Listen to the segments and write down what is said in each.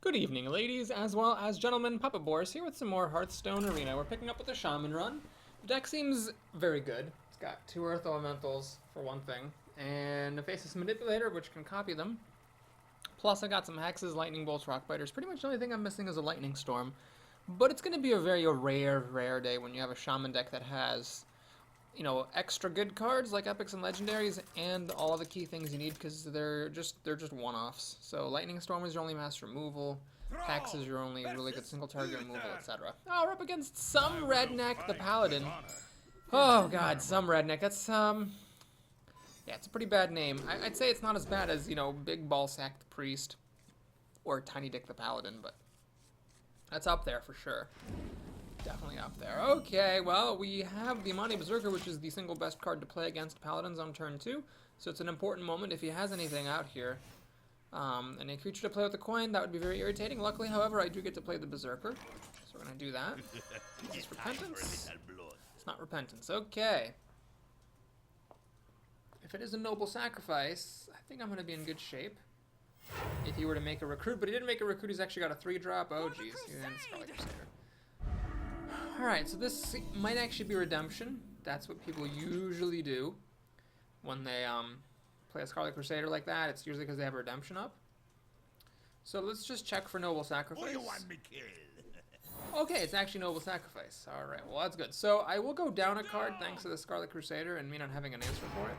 Good evening, ladies, as well as gentlemen. Papa Boris here with some more Hearthstone Arena. We're picking up with the Shaman run. The deck seems very good. It's got 2 Earth Elementals, for one thing, and a Faceless Manipulator, which can copy them. Plus, I got some Hexes, Lightning Bolts, Rock Biters. Pretty much the only thing I'm missing is a Lightning Storm. But it's going to be a very rare day when you have a Shaman deck that has, you know, extra good cards like Epics and Legendaries and all the key things you need because they're just one-offs. So Lightning Storm is your only mass removal, Hex is your only really good single target removal, etc. Oh, we're up against some redneck, the Paladin. Oh god, some redneck. That's yeah, it's a pretty bad name. I'd say it's not as bad as, you know, Big Ballsack the Priest or Tiny Dick the Paladin, but that's up there for sure. Definitely up there. Okay, well, we have the Amani Berserker, which is the single best card to play against Paladins on turn 2. So it's an important moment if he has anything out here. And a creature to play with the coin, that would be very irritating. Luckily, however, I do get to play the Berserker. So we're going to do that. Is this Repentance? It's not Repentance. Okay. If it is a Noble Sacrifice, I think I'm going to be in good shape. If he were to make a Recruit, but he didn't make a Recruit, he's actually got a 3-drop. Oh, jeez. It's probably Crusader. Alright, so this might actually be Redemption. That's what people usually do when they play a Scarlet Crusader like that. It's usually because they have a Redemption up. So let's just check for Noble Sacrifice. Okay, it's actually Noble Sacrifice. Alright, well that's good. So I will go down a card thanks to the Scarlet Crusader and me not having an answer for it.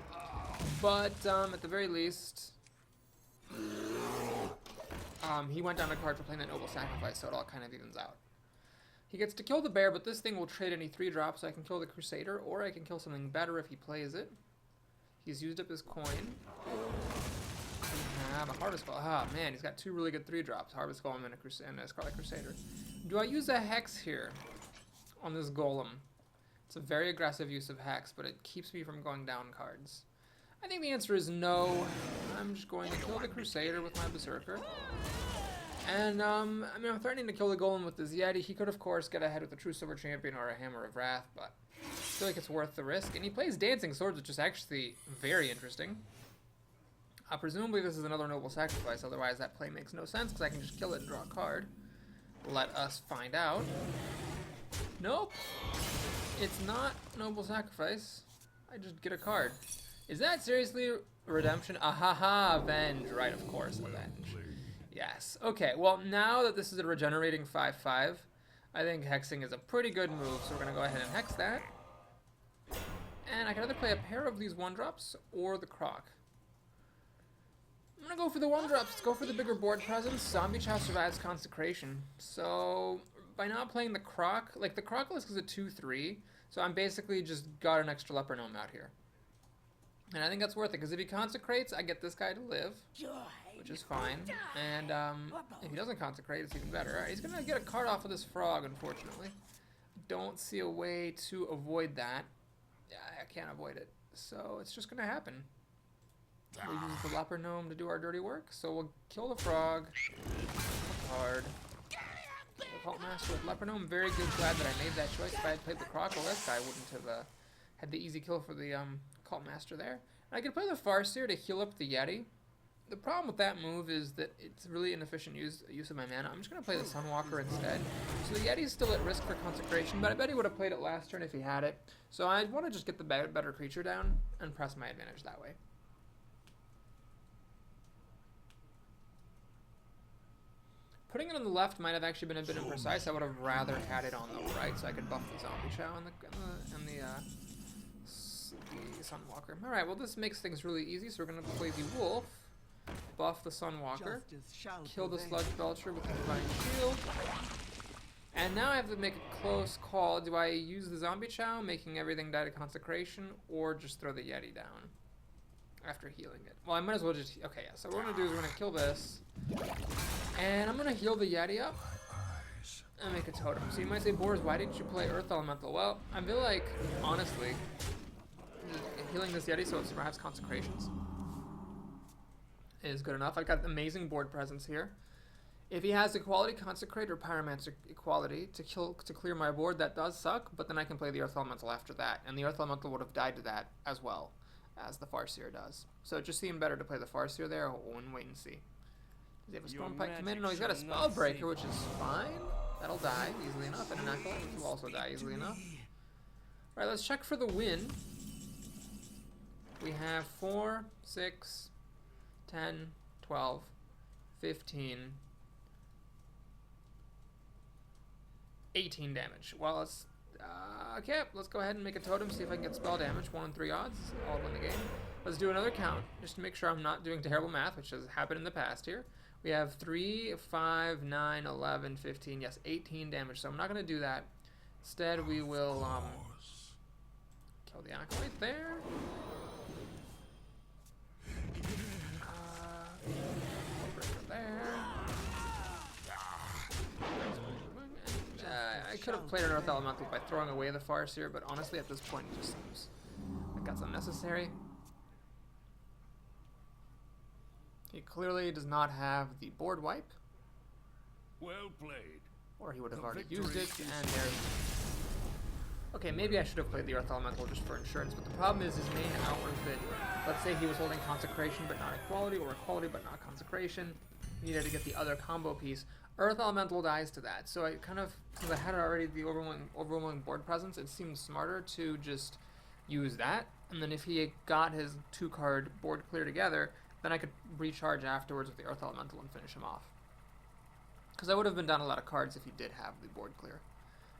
But at the very least, he went down a card for playing that Noble Sacrifice, so it all kind of evens out. He gets to kill the bear, but this thing will trade any 3-drops, so I can kill the Crusader, or I can kill something better if he plays it. He's used up his coin. We have a Harvest Golem. Ah, man, he's got 2 really good 3-drops, Harvest Golem and a Scarlet Crusader. Do I use a Hex here on this Golem? It's a very aggressive use of Hex, but it keeps me from going down cards. I think the answer is no. I'm just going to kill the Crusader with my Berserker. And, I mean, I'm threatening to kill the Golem with this Yeti. He could, of course, get ahead with the True Silver Champion or a Hammer of Wrath, but I feel like it's worth the risk. And he plays Dancing Swords, which is actually very interesting. Presumably this is another Noble Sacrifice, otherwise that play makes no sense, because I can just kill it and draw a card. Let us find out. Nope. It's not Noble Sacrifice. I just get a card. Is that seriously Redemption? Ahaha, Avenge. Right, of course, Avenge. Yes. Okay, well, now that this is a regenerating 5/5, I think hexing is a pretty good move, so we're going to go ahead and hex that. And I can either play a pair of these 1-drops or the Croc. I'm going to go for the 1-drops. Let's go for the bigger board presence. Zombie Chow survives Consecration. So, by not playing the Croc, like the Crocolisk is a 2/3, so I'm basically just got an extra Leper Gnome out here. And I think that's worth it, because if he consecrates, I get this guy to live, which is fine. And if he doesn't consecrate, it's even better. Alright, he's going to get a card off of this frog, unfortunately. Don't see a way to avoid that. Yeah, I can't avoid it. So it's just going to happen. We'll use the Leper Gnome to do our dirty work. So we'll kill the frog. Card. Kill the Cult Master with Leper Gnome. Very good, glad that I made that choice. If I had played the Crocolisk, I wouldn't have had the easy kill for the Cult Master there. And I could play the Farseer to heal up the Yeti. The problem with that move is that it's really inefficient use of my mana. I'm just going to play the Sunwalker instead. So the Yeti's still at risk for Consecration, but I bet he would have played it last turn if he had it. So I want to just get the better creature down and press my advantage that way. Putting it on the left might have actually been a bit imprecise. I would have rather had it on the right so I could buff the Zombie Chow and the Sunwalker. Alright, well this makes things really easy, so we're going to play the Wolf, buff the Sunwalker, kill the Sludge Belcher with the Divine Shield, and now I have to make a close call. Do I use the Zombie Chow, making everything die to Consecration, or just throw the Yeti down after healing it? Well, I might as well just... Okay, yeah, so what we're going to do is we're going to kill this, and I'm going to heal the Yeti up and make a totem. So you might say, Boris, why didn't you play Earth Elemental? Well, I feel like, honestly, healing this Yeti so it survives Consecrations is good enough. I've got amazing board presence here. If he has Equality, Consecrate, or Pyromancer Equality to clear my board, that does suck, but then I can play the Earth Elemental after that, and the Earth Elemental would have died to that as well as the Farseer does. So it just seemed better to play the Farseer there and wait and see. Does he have a Stormpike come in? No, he's got a Spellbreaker, which is fine. That'll die easily enough, and an Acolyte, which will also die easily enough. Alright, let's check for the win. We have 4, 6, 10, 12, 15, 18 damage. Well, let's... okay, let's go ahead and make a totem, see if I can get spell damage. 1 in 3 odds. I'll win the game. Let's do another count, just to make sure I'm not doing terrible math, which has happened in the past here. We have 3, 5, 9, 11, 15, yes, 18 damage, so I'm not going to do that. Instead, we will kill the Acolyte there. I could have played an Earth Elemental by throwing away the Farseer, but honestly, at this point, it just seems like that's unnecessary. He clearly does not have the board wipe. Well played. Or he would have already used it, and there's... Okay, maybe I should have played the Earth Elemental just for insurance, but the problem is his main outward fit. Let's say he was holding Consecration but not Equality, or Equality but not Consecration. He needed to get the other combo piece. Earth Elemental dies to that, so I kind of, since I had already the overwhelming board presence, it seemed smarter to just use that, and then if he got his 2-card board clear together, then I could recharge afterwards with the Earth Elemental and finish him off. Because I would have been down a lot of cards if he did have the board clear.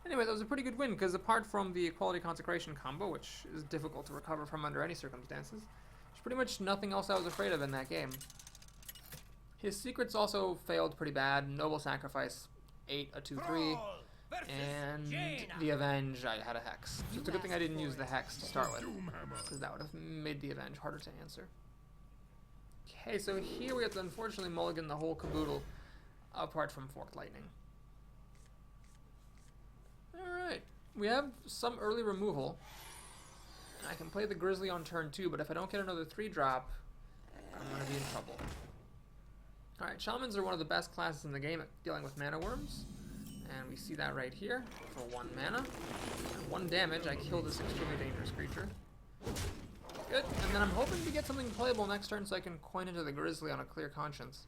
Anyway, that was a pretty good win, because apart from the Equality Consecration combo, which is difficult to recover from under any circumstances, there's pretty much nothing else I was afraid of in that game. His secrets also failed pretty bad. Noble Sacrifice, 8, a 2-3, and the Avenge, I had a Hex. So it's a good thing I didn't use the Hex to start with, because that would have made the Avenge harder to answer. Okay, so here we have to unfortunately mulligan the whole caboodle, apart from Forked Lightning. Alright, we have some early removal, and I can play the Grizzly on turn 2, but if I don't get another 3-drop, I'm going to be in trouble. Alright, Shamans are one of the best classes in the game at dealing with mana worms, and we see that right here for 1 mana. And 1 damage, I kill this extremely dangerous creature. Good, and then I'm hoping to get something playable next turn so I can coin into the Grizzly on a clear conscience.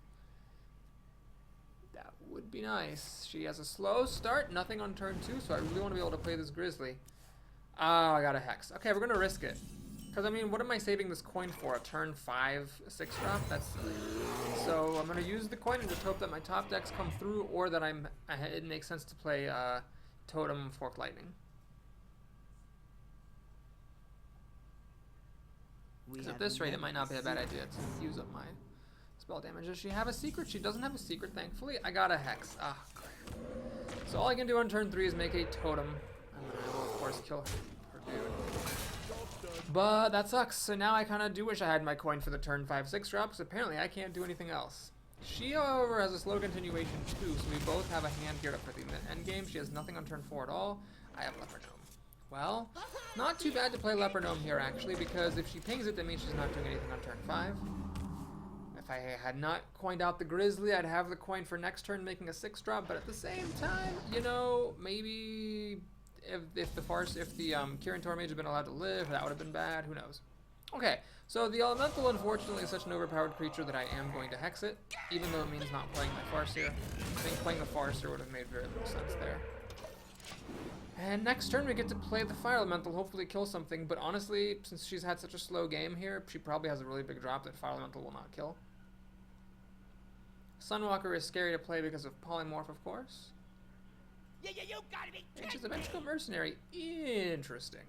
That would be nice. She has a slow start, nothing on turn 2, so I really want to be able to play this Grizzly. Oh, I got a Hex. Okay, we're going to risk it. Because, I mean, what am I saving this coin for? A turn 5 6-drop? That's silly. So I'm going to use the coin and just hope that my top decks come through, or that it makes sense to play Totem Forked Lightning. Because at this rate, it might not be a bad idea to use up my spell damage. Does she have a secret? She doesn't have a secret, thankfully. I got a Hex. Ah, crap. So all I can do on turn 3 is make a Totem. And then I will, of course, kill her dude. But that sucks. So now I kind of do wish I had my coin for the turn 5 6-drop, because apparently I can't do anything else. She, however, has a slow continuation too, so we both have a hand geared up for the end game. She has nothing on turn 4 at all. I have Leper Gnome. Well, not too bad to play Leper Gnome here, actually, because if she pings it, that means she's not doing anything on turn 5. If I had not coined out the Grizzly, I'd have the coin for next turn making a 6-drop, but at the same time, you know, maybe if the Kirin Tormage had been allowed to live, that would have been bad, who knows. Okay, so the Elemental, unfortunately, is such an overpowered creature that I am going to Hex it, even though it means not playing my Farseer. I think playing the Farseer would have made very little sense there. And next turn we get to play the Fire Elemental, hopefully kill something, but honestly, since she's had such a slow game here, she probably has a really big drop that Fire Elemental will not kill. Sunwalker is scary to play because of Polymorph, of course. Yeah, you gotta be And she's a Vengeful Mercenary. Interesting.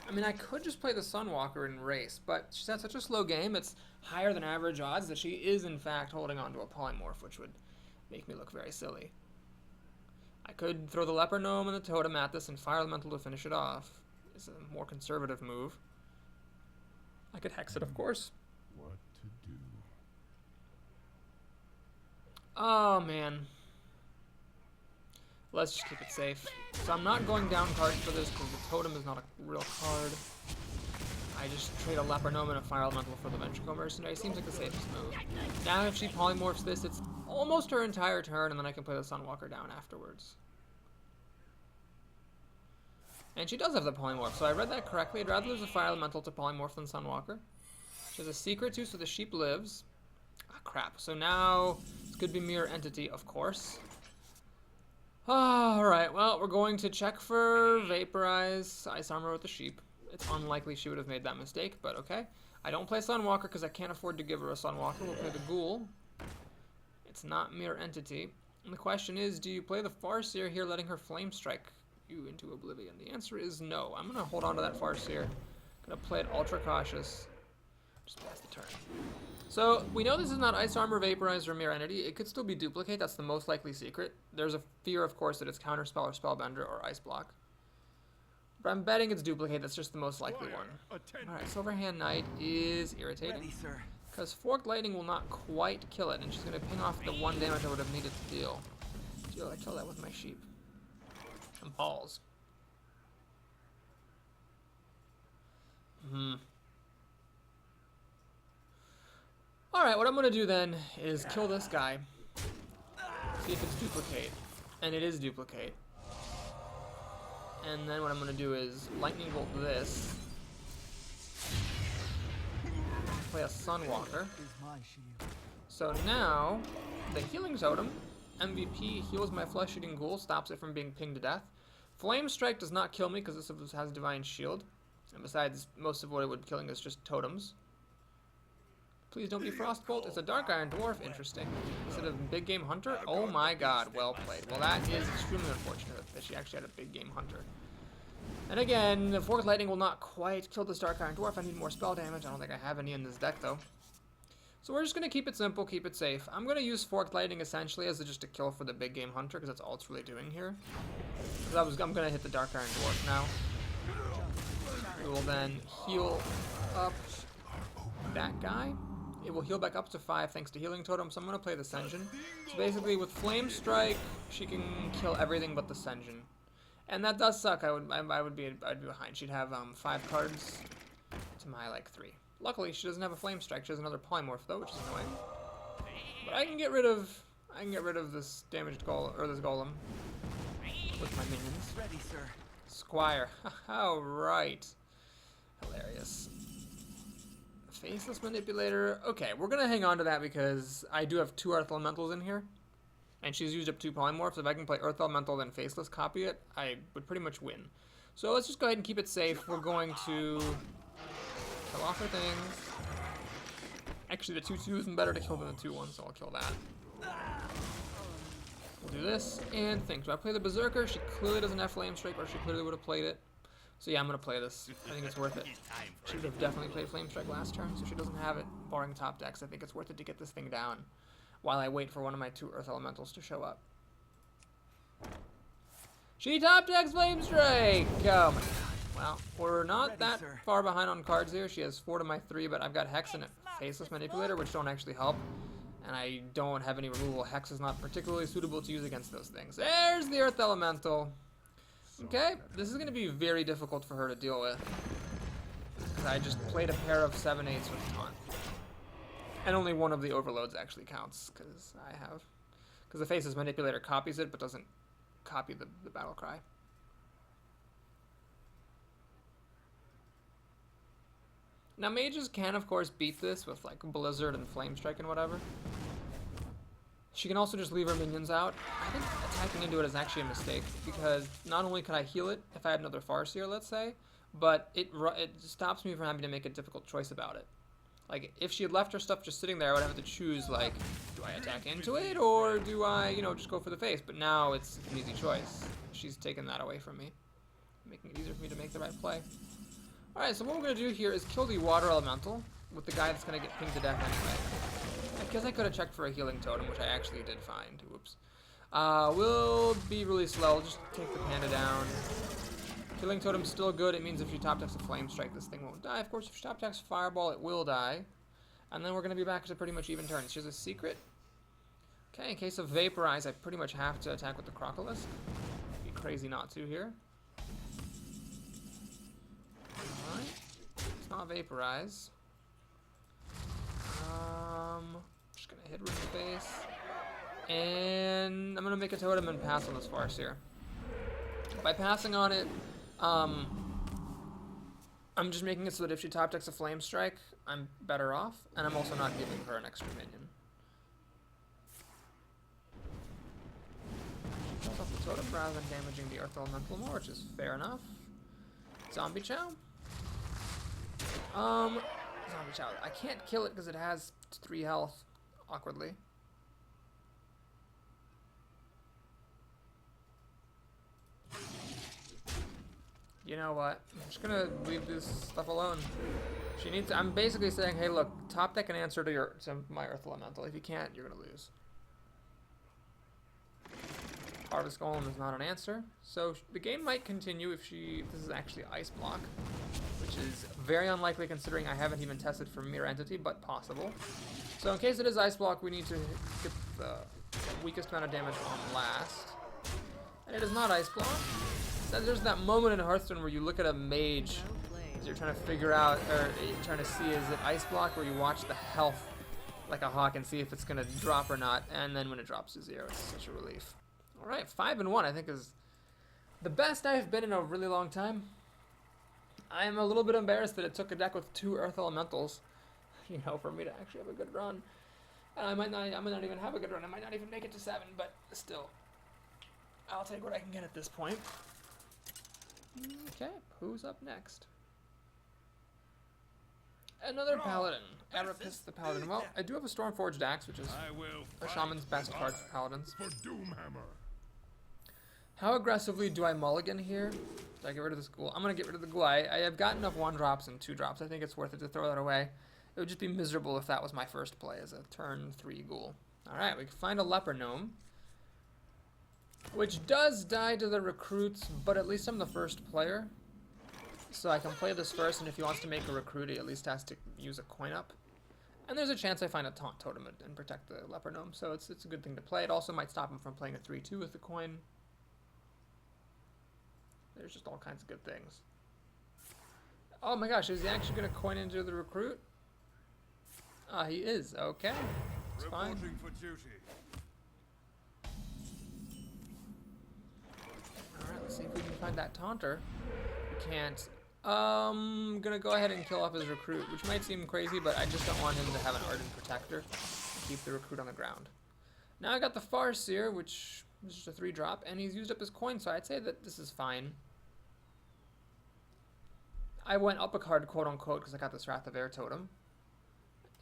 I mean, I could just play the Sunwalker and race, but she's had such a slow game, it's higher than average odds that she is, in fact, holding on to a Polymorph, which would make me look very silly. I could throw the Leper Gnome and the Totem at this and Fire Elemental to finish it off. It's a more conservative move. I could Hex it, of course. What to do? Oh, man. Let's just keep it safe. So I'm not going down cards for this because the Totem is not a real card. I just trade a Leper Gnome and a Fire Elemental for the Vengeful Mercenary. Seems like the safest move. Now if she polymorphs this, it's almost her entire turn, and then I can play the Sunwalker down afterwards. And she does have the polymorph, so I read that correctly. I'd rather lose a Fire Elemental to polymorph than Sunwalker. She has a secret too, so the sheep lives. crap. So now it's going to be Mirror Entity, of course. Alright, well, we're going to check for Vaporize Ice Armor with the Sheep. It's unlikely she would have made that mistake, but okay. I don't play Sunwalker because I can't afford to give her a Sunwalker. We'll play the Ghoul. It's not Mirror Entity. And the question is, do you play the Farseer here, letting her Flame Strike you into oblivion? The answer is no. I'm going to hold on to that Farseer. Going to play it ultra cautious. Just pass the turn. So, we know this is not Ice Armor, Vaporize, or Mirror Entity. It could still be Duplicate. That's the most likely secret. There's a fear, of course, that it's Counterspell or Spellbender or Ice Block. But I'm betting it's Duplicate. That's just the most likely one. Alright, Silverhand Knight is irritating. Ready, sir. Because Forked Lightning will not quite kill it, and she's going to ping off the 1 damage I would have needed to deal. I kill that with my sheep. And Paws. Alright, what I'm going to do then is kill this guy. See if it's Duplicate. And it is Duplicate. And then what I'm going to do is Lightning Bolt this. Play a Sunwalker. So now, the Healing Totem, MVP, heals my Flesh-Eating Ghoul, stops it from being pinged to death. Flame Strike does not kill me because this has Divine Shield. And besides, most of what it would be killing is just totems. Please don't be Frostbolt. It's a Dark Iron Dwarf. Interesting. Instead of Big Game Hunter? Oh my god, well played. Well, that is extremely unfortunate that she actually had a Big Game Hunter. And again, the Forked Lightning will not quite kill this Dark Iron Dwarf. I need more spell damage. I don't think I have any in this deck, though. So we're just going to keep it simple, keep it safe. I'm going to use Forked Lightning essentially as just a kill for the Big Game Hunter, because that's all it's really doing here. I'm going to hit the Dark Iron Dwarf now. We will then heal up that guy. It will heal back up to 5 thanks to Healing Totem, so I'm going to play the Sen'jin. So basically, with Flame Strike, she can kill everything but the Sen'jin. And that does suck. I'd be behind. She'd have 5 cards to my, 3. Luckily, she doesn't have a Flame Strike. She has another Polymorph, though, which is annoying. But I can get rid of this damaged golem, or this golem, with my minions. Ready, sir. Squire. Alright. Hilarious. Faceless Manipulator. Okay, we're going to hang on to that because I do have 2 Earth Elementals in here. And she's used up 2 Polymorphs. If I can play Earth Elemental then Faceless copy it, I would pretty much win. So let's just go ahead and keep it safe. We're going to kill off her things. Actually, the 2/2 isn't better to kill than the 2/1, so I'll kill that. We'll do this and think. Do I play the Berserker? She clearly doesn't have Flame Strike, or she clearly would have played it. So yeah, I'm going to play this. I think it's worth it. She would have definitely played Flame Strike last turn, so she doesn't have it. Barring top decks, I think it's worth it to get this thing down while I wait for one of my 2 Earth Elementals to show up. She top decks Flame Strike! Oh my god. Well, we're not that far behind on cards here. She has 4 to my 3, but I've got Hex and Faceless Manipulator, which don't actually help. And I don't have any removal. Hex is not particularly suitable to use against those things. There's the Earth Elemental. Okay, this is going to be very difficult for her to deal with. Because I just played a pair of 7/8s with Taunt. And only one of the overloads actually counts, because the Faceless Manipulator copies it, but doesn't copy the battle cry. Now mages can of course beat this with Blizzard and Flame Strike and whatever. She can also just leave her minions out. I think attacking into it is actually a mistake, because not only could I heal it if I had another Farseer, let's say, but it stops me from having to make a difficult choice about it. If she had left her stuff just sitting there, I would have to choose, do I attack into it, or do I, just go for the face? But now it's an easy choice. She's taken that away from me, making it easier for me to make the right play. Alright, so what we're going to do here is kill the Water Elemental with the guy that's going to get pinged to death anyway. I guess I could have checked for a Healing Totem, which I actually did find. Whoops. We'll be really slow. Just take the Panda down. Healing Totem's still good. It means if she top decks a Flame Strike, this thing won't die. Of course, if she top decks Fireball, it will die. And then we're going to be back to pretty much even turns. She has a Secret. Okay, in case of Vaporize, I pretty much have to attack with the Crocolisk. Be crazy not to here. Alright. It's not Vaporize. Just gonna hit her in the face. And I'm gonna make a totem and pass on this Farseer. By passing on it, I'm just making it so that if she top decks a Flame Strike, I'm better off, and I'm also not giving her an extra minion. rather than damaging the Earth Elemental more, which is fair enough. Zombie Chow? Zombie Chow. I can't kill it because it has 3 health, awkwardly. You know what? I'm just gonna leave this stuff alone. She needs. I'm basically saying, hey, look, top deck an answer to my Earth Elemental. If you can't, you're gonna lose. Harvest Golem is not an answer, so the game might continue if this is actually Ice Block, which is very unlikely considering I haven't even tested for Mirror Entity, but possible. So in case it is Ice Block, we need to get the weakest amount of damage on last, and it is not Ice Block. So there's that moment in Hearthstone where you look at a mage as you're trying to figure out, or you're trying to see, is it Ice Block, where you watch the health like a hawk and see if it's going to drop or not, and then when it drops to 0, it's such a relief. Alright, 5-1 I think is the best I've been in a really long time. I am a little bit embarrassed that it took a deck with 2 Earth Elementals, you know, for me to actually have a good run. And I might not even have a good run, I might not even make it to 7, but still, I'll take what I can get at this point. Okay, who's up next? Another Paladin. Arapis the Paladin. Well, I do have a Stormforged Axe, which is a Shaman's best card for Paladins. For Doomhammer. How aggressively do I mulligan here? Do I get rid of this ghoul? I'm going to get rid of the ghoul. I have got enough 1-drops and 2-drops. I think it's worth it to throw that away. It would just be miserable if that was my first play as a turn 3 ghoul. Alright, we can find a Leper Gnome, which does die to the recruits, but at least I'm the first player. So I can play this first, and if he wants to make a recruit, he at least has to use a coin up. And there's a chance I find a Taunt Totem and protect the Leper Gnome, so it's a good thing to play. It also might stop him from playing a 3-2 with the coin. There's just all kinds of good things. Oh my gosh, is he actually going to coin into the recruit? He is. Okay. It's fine. Reporting for duty. Alright, let's see if we can find that Taunter. We can't. Gonna go ahead and kill off his recruit, which might seem crazy, but I just don't want him to have an Ardent Protector. Keep the recruit on the ground. Now I got the Farseer, which is just a 3-drop, and he's used up his coin, so I'd say that this is fine. I went up a card, quote-unquote, because I got this Wrath of Air Totem.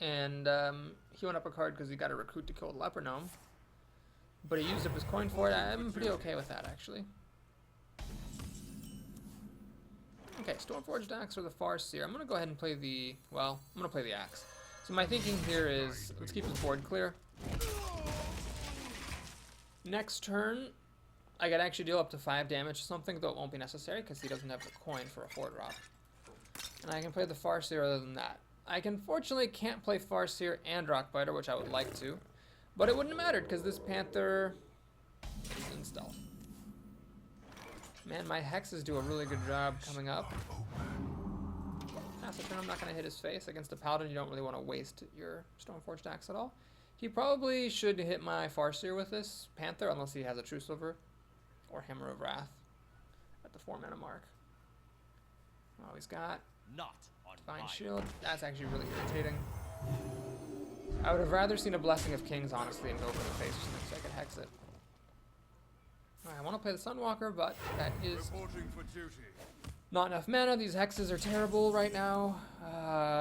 And he went up a card because he got a recruit to kill the Leper Gnome. But he used up his coin for it. I'm pretty okay with that, actually. Okay, Stormforged Axe or the Farseer. I'm going to go ahead and play the... Well, I'm going to play the Axe. So my thinking here is, let's keep his board clear. Next turn, I could actually deal up to 5 damage or something, though it won't be necessary because he doesn't have the coin for a 4-drop. And I can play the Farseer other than that. I unfortunately can't play Farseer and Rockbiter, which I would like to. But it wouldn't have mattered because this Panther is in stealth. Man, my hexes do a really good job coming up. Pass a turn, I'm not going to hit his face. Against a Paladin, you don't really want to waste your Stormforged Axe at all. He probably should hit my Farseer with this Panther, unless he has a True Silver or Hammer of Wrath at the 4-mana mark. Oh, he's got Not on Divine mine. Shield. That's actually really irritating. I would have rather seen a Blessing of Kings, honestly, and go for the face or something so I could hex it. I want to play the Sunwalker, but that is Reporting for duty. not enough mana. These hexes are terrible right now.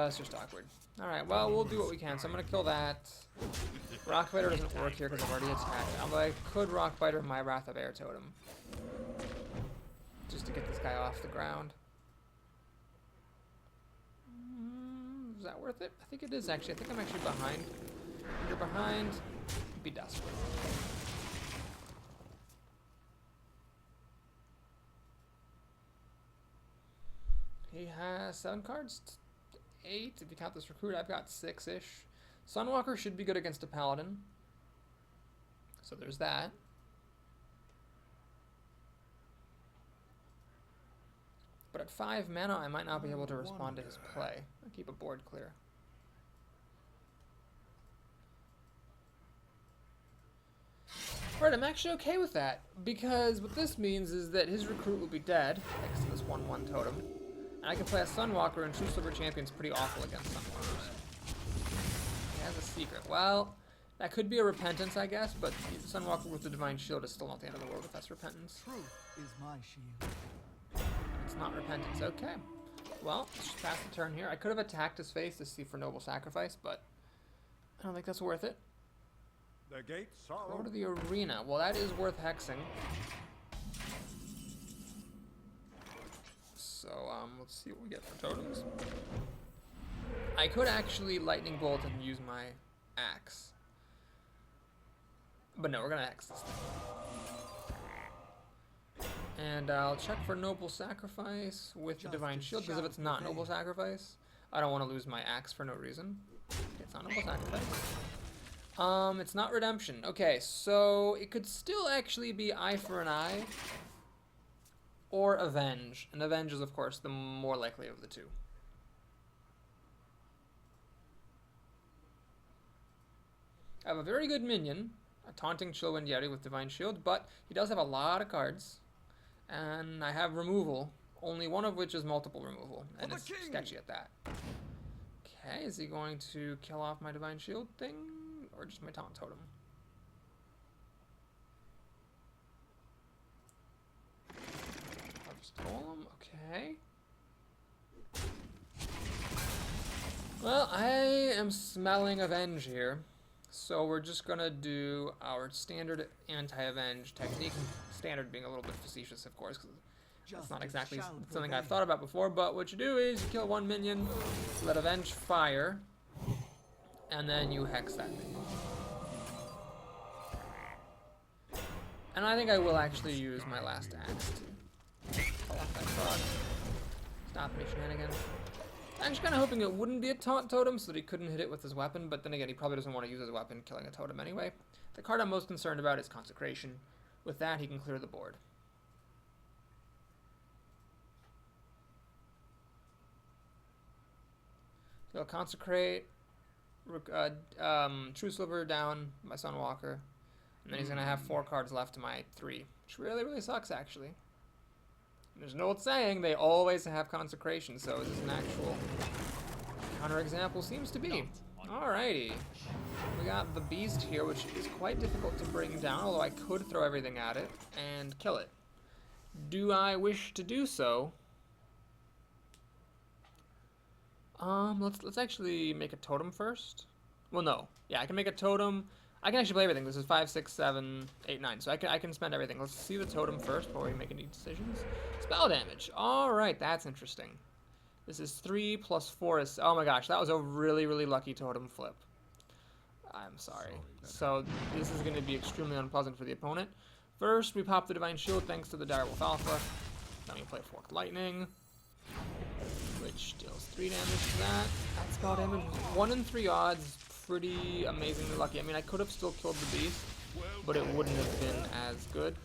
It's just awkward. Alright, well, we'll do what we can. So I'm going to kill that. Rockbiter doesn't work here because I've already attacked. Although I could Rockbiter my Wrath of Air Totem. Just to get this guy off the ground. Is that worth it? I think it is, actually. I think I'm actually behind. When you're behind, be desperate. He has 7 cards. 8, if you count this recruit. I've got 6-ish. Sunwalker should be good against a Paladin. So there's that. But at 5 mana, I might not be able to respond to his play. I'll keep a board clear. Alright, I'm actually okay with that. Because what this means is that his recruit will be dead, thanks to this 1/1 totem. And I can play a Sunwalker, and True Silver Champion's pretty awful against Sunwalkers. He has a secret. Well, That could be a repentance, I guess, but Sunwalker with the Divine Shield is still not the end of the world if that's repentance. Truth is my shield. It's not repentance. Okay. Well, let's just pass the turn here. I could have attacked his face to see for Noble Sacrifice, but I don't think that's worth it. The gates are Go to open. the arena. Well, that is worth hexing. So, let's see what we get for totems. I could actually Lightning Bolt and use my axe. But no, we're gonna hex this thing. And I'll check for Noble Sacrifice with the Divine Shield, because if it's not Noble Sacrifice, I don't want to lose my axe for no reason. Okay, it's not Noble Sacrifice. It's not Redemption. Okay, so it could still actually be Eye for an Eye or Avenge. And Avenge is, of course, the more likely of the two. I have a very good minion, a Taunting Chillwind Yeti with Divine Shield, but he does have a lot of cards. And I have removal, only one of which is multiple removal, and it's sketchy at that. Okay, is he going to kill off my Divine Shield thing, or just my Taunt Totem? I'll just toll him, okay. Well, I am smelling Avenge here. So we're just gonna do our standard anti-avenge technique. Standard being a little bit facetious, of course, because it's not exactly something I've thought about before. But what you do is you kill one minion, let avenge fire, and then you hex that thing. And I think I will actually use my last axe to pull off that frog. Stop any shenanigans. I'm just kind of hoping it wouldn't be a taunt totem so that he couldn't hit it with his weapon, but then again, he probably doesn't want to use his weapon killing a totem anyway. The card I'm most concerned about is Consecration. With that, he can clear the board. He'll Consecrate, True Sliver down, my Sunwalker, and then he's going to have 4 cards left to my 3, which really, really sucks, actually. There's an old saying, they always have Consecration, so is this an actual counterexample? Seems to be. Alrighty. We got the Beast here, which is quite difficult to bring down, although I could throw everything at it and kill it. Do I wish to do so? Let's actually make a totem first. Well, no. Yeah, I can make a totem. I can actually play everything. This is 5, 6, 7, 8, 9. So I can spend everything. Let's see the totem first before we make any decisions. Spell damage. Alright, that's interesting. This is 3 plus 4 is... Oh my gosh, that was a really, really lucky totem flip. I'm sorry. So this is going to be extremely unpleasant for the opponent. First, we pop the Divine Shield thanks to the Direwolf Alpha. Then we play Forked Lightning, which deals 3 damage to that. That spell damage, 1 in 3 odds. Pretty amazingly lucky. I mean, I could have still killed the Beast, but it wouldn't have been as good.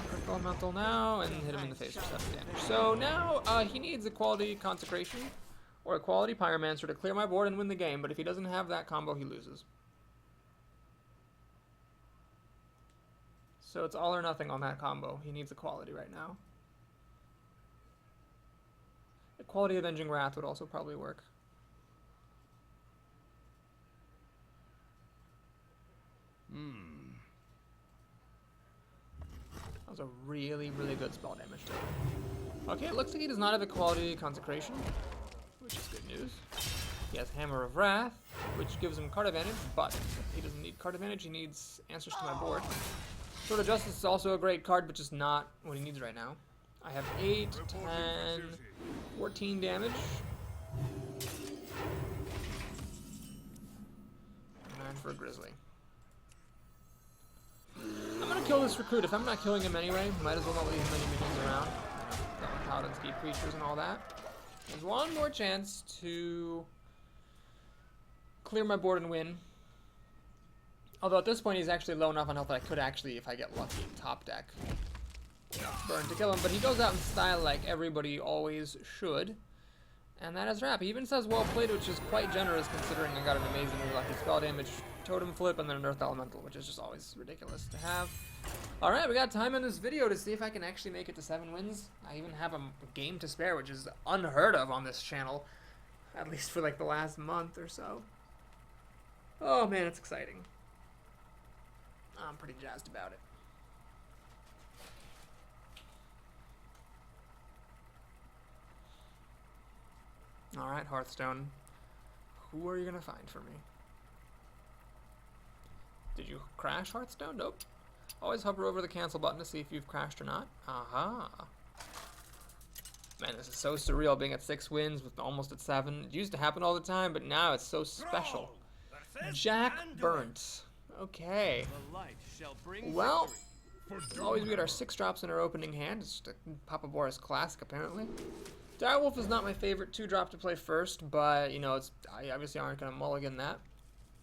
Critical Elemental now, and hit him in the face for 7 damage. So now, he needs a quality Consecration, or a quality Pyromancer to clear my board and win the game, but if he doesn't have that combo, he loses. So it's all or nothing on that combo. He needs a quality right now. A quality Avenging Wrath would also probably work. That was a really, really good spell damage to him. Okay, it looks like he does not have a quality Consecration, which is good news. He has Hammer of Wrath, which gives him card advantage, but he doesn't need card advantage, he needs answers to my board. Sword of Justice is also a great card, but just not what he needs right now. I have 8, 10, 14 damage. 9 for a Grizzly. I'm gonna kill this recruit. If I'm not killing him anyway, might as well not leave many minions around. Got my Paladins, Deep Creatures, and all that. There's one more chance to clear my board and win. Although at this point he's actually low enough on health that I could actually, if I get lucky, top deck Burn to kill him. But he goes out in style like everybody always should. And that is wrap. He even says well played, which is quite generous considering I got an amazingly lucky spell damage totem flip and then an Earth Elemental, which is just always ridiculous to have. Alright, we got time in this video to see if I can actually make it to 7 wins. I even have a game to spare, which is unheard of on this channel. At least for like the last month or so. Oh man, it's exciting. I'm pretty jazzed about it. Alright, Hearthstone. Who are you gonna find for me? Did you crash, Hearthstone? Nope. Always hover over the cancel button to see if you've crashed or not. Aha. Man, this is so surreal being at 6 wins with almost at 7. It used to happen all the time, but now it's so special. Jack Burnt. Okay. The light shall bring Well, victory. as always we get our 6 drops in our opening hand. It's just a Papa Boris classic, apparently. Direwolf is not my favorite 2-drop to play first, but, you know, I obviously aren't going to mulligan that.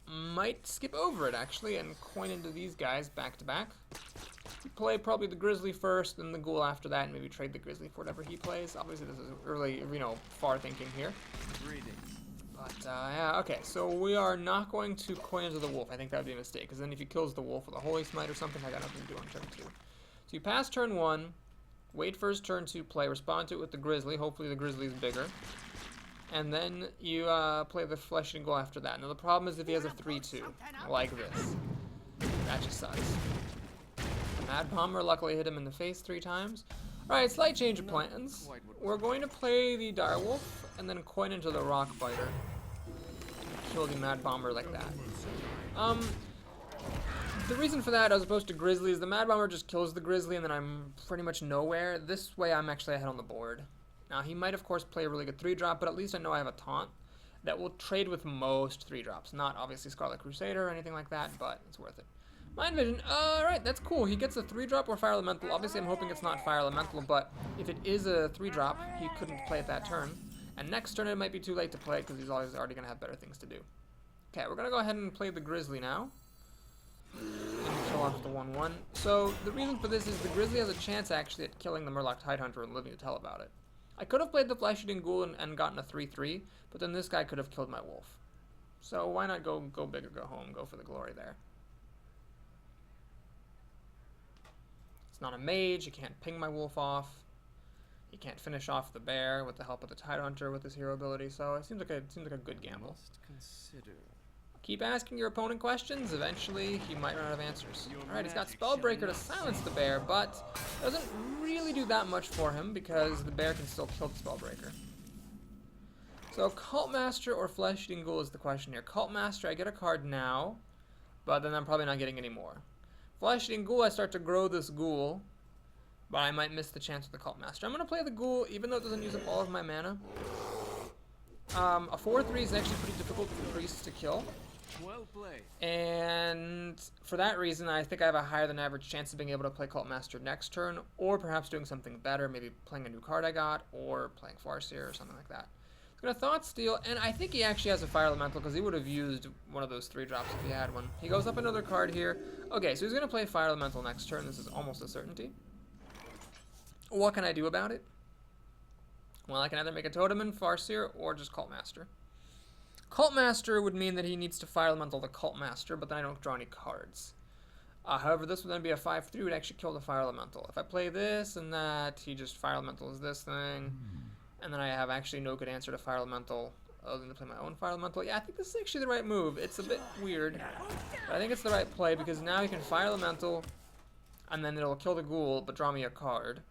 Might skip over it, actually, and coin into these guys back to back. Play probably the Grizzly first, then the Ghoul after that, and maybe trade the Grizzly for whatever he plays. Obviously, this is early, you know, far thinking here. But, yeah, okay, so we are not going to coin into the Wolf. I think that would be a mistake, because then if he kills the Wolf with a Holy Smite or something, I got nothing to do on turn 2. So you pass turn 1, wait for his turn 2 play, respond to it with the Grizzly. Hopefully the Grizzly's bigger. And then you play the Flesh and Ghoul after that. Now the problem is if he has a 3-2, like this. That just sucks. Mad Bomber luckily hit him in the face 3 times. Alright, slight change of plans. We're going to play the Direwolf and then coin into the Rock Biter. Kill the Mad Bomber like that. The reason for that, as opposed to Grizzly, is the Mad Bomber just kills the Grizzly and then I'm pretty much nowhere. This way I'm actually ahead on the board. Now, he might, of course, play a really good 3-drop, but at least I know I have a taunt that will trade with most 3-drops. Not, obviously, Scarlet Crusader or anything like that, but it's worth it. Mind Vision, alright, that's cool. He gets a 3-drop or Fire Elemental. Obviously, I'm hoping it's not Fire Elemental, but if it is a 3-drop, he couldn't play it that turn. And next turn, it might be too late to play because he's already going to have better things to do. Okay, we're going to go ahead and play the Grizzly now. And kill off the 1-1. So, the reason for this is the Grizzly has a chance, actually, at killing the Murloc Tidehunter and living to tell about it. I could have played the Flesh-Eating Ghoul and gotten a 3-3, but then this guy could have killed my wolf. So why not go big or go home, go for the glory there. It's not a mage, you can't ping my wolf off. You can't finish off the bear with the help of the Tidehunter with his hero ability, so it seems like a good gamble. Keep asking your opponent questions, eventually he might run out of answers. Alright, he's got Spellbreaker to silence the bear, but doesn't really do that much for him because the bear can still kill the Spellbreaker. So Cult Master or Flesh-Eating Ghoul is the question here. Cult Master, I get a card now, but then I'm probably not getting any more. Flesh-Eating Ghoul, I start to grow this Ghoul, but I might miss the chance with the Cult Master. I'm going to play the Ghoul, even though it doesn't use up all of my mana. A 4-3 is actually pretty difficult for priests to kill. Well played. And for that reason, I think I have a higher than average chance of being able to play Cult Master next turn, or perhaps doing something better, maybe playing a new card I got, or playing Farseer or something like that. He's going to Thought Steal, and I think he actually has a Fire Elemental, because he would have used one of those 3-drops if he had one. He goes up another card here. Okay, so he's going to play Fire Elemental next turn. This is almost a certainty. What can I do about it? Well, I can either make a Totem and Farseer, or just Cult Master. Cult Master would mean that he needs to Fire Elemental the Cult Master, but then I don't draw any cards. However, this would then be a 5-3, would actually kill the Fire Elemental. If I play this and that, he just Fire Elementals this thing, and then I have actually no good answer to Fire Elemental other than to play my own Fire Elemental. Yeah, I think this is actually the right move. It's a bit weird, but I think it's the right play because now he can Fire Elemental, and then it'll kill the Ghoul, but draw me a card.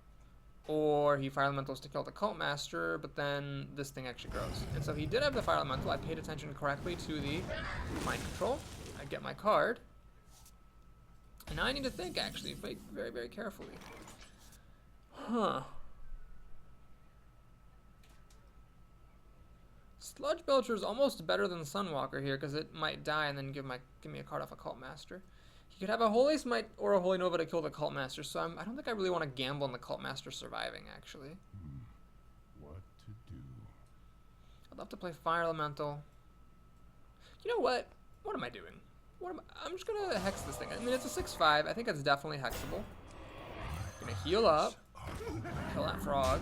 Or he Fire Elementals to kill the Cult Master, but then this thing actually grows. And so he did have the Fire Elemental. I paid attention correctly to the Mind Control. I get my card. And now I need to think, actually, very, very carefully. Huh. Sludge Belcher is almost better than Sunwalker here, because it might die and then give me a card off a Cult Master. He could have a Holy Smite or a Holy Nova to kill the Cult Master, so I don't think I really want to gamble on the Cult Master surviving, actually. What to do? I'd love to play Fire Elemental. You know what? What am I doing? I'm just going to Hex this thing. I mean, it's a 6-5. I think it's definitely hexable. Gonna heal up. Kill that frog.